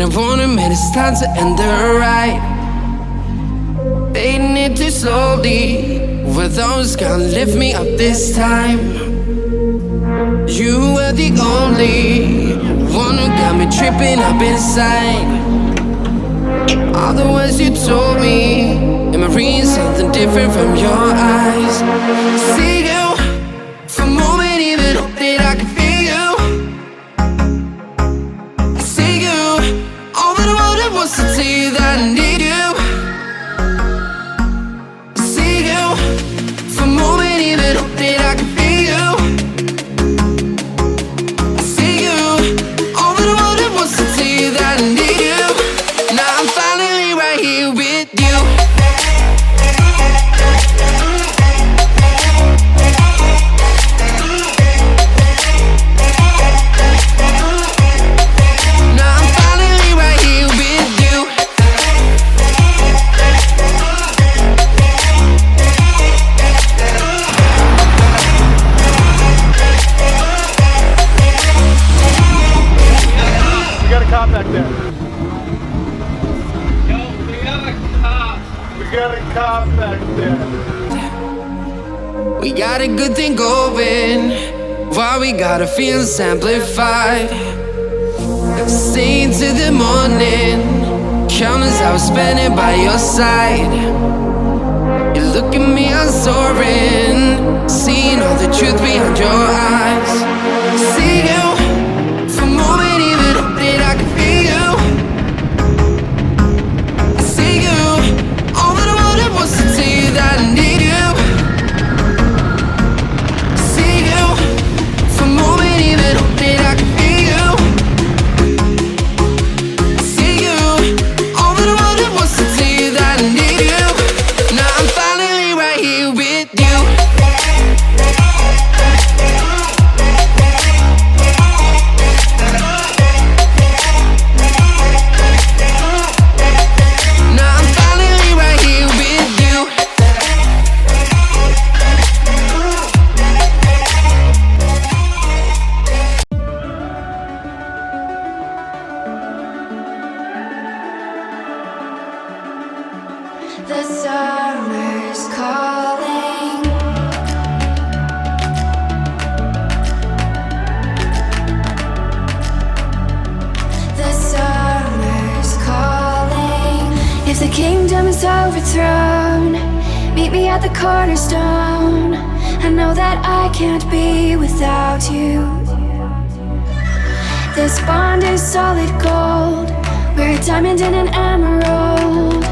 I warn him and it's time to end the ride. Fading it too slowly, were those gonna lift me up this time? You were the only one who got me tripping up inside. All the words you told me, am I reading something different from your eyes? See you, for a moment even hope that I could feel you. I see you, all that I wanted was to tell you that I need you. I see you, for a moment even hope that I could feel you. I see you, all that I wanted was to tell you that I need you. Now I'm finally right here with you. Now I'm finally right here with you. We got a cop back there. We got a cop back there. We got a good thing going, while we got our feelings amplified. Staying till the morning, countless hours spending by your side. You look at me, I'm soaring, seeing all the truth behind your eyes. See you, for a moment even hope that I can feel you. I see you, all that I wanted was to tell you that I need you. I see you, for a moment even hope that I can feel you. I see you, all that I wanted was to tell you that I need you. Now I'm finally right here with you. Now I'm finally right here with you. The summer's calling. The summer's calling. If the kingdom is overthrown, meet me at the cornerstone. I know that I can't be without you. This bond is solid gold. We're a diamond and an emerald.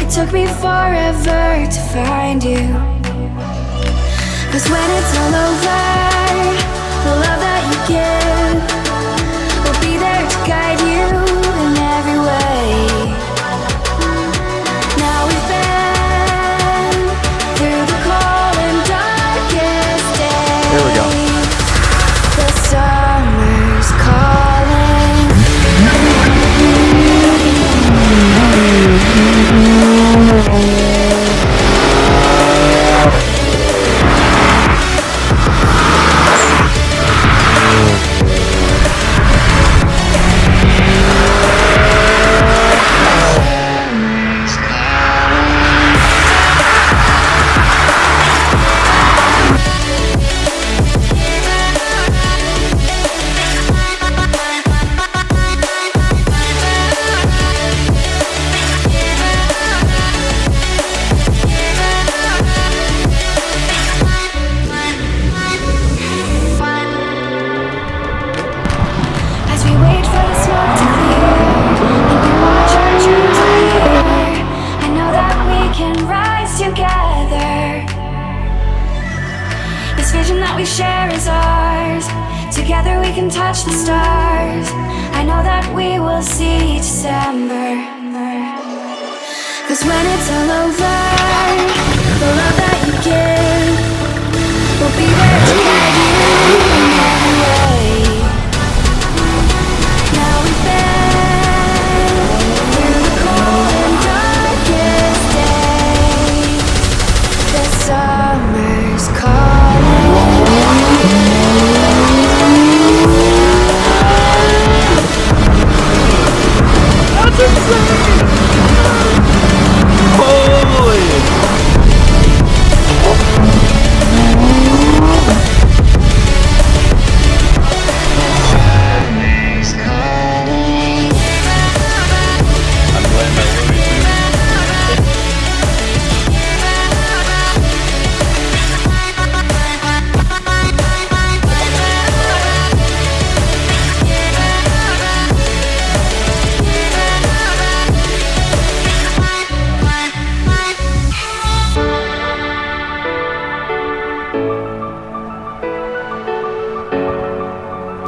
It took me forever to find you. 'Cause when it's all over, the love that you give will be there to guide you in every way. Now we've been through the cold and darkest days. Here we go. The summer's calling. As we wait for the smoke to clear and we watch our dreams appear, I know that we can rise together. This vision that we share is ours. Together we can touch the stars. I know that we will see December. 'Cause when it's all over, the love that you give will be there to guide you in every way. Now we've been through the cold and darkest days. The summer's calling. the ground.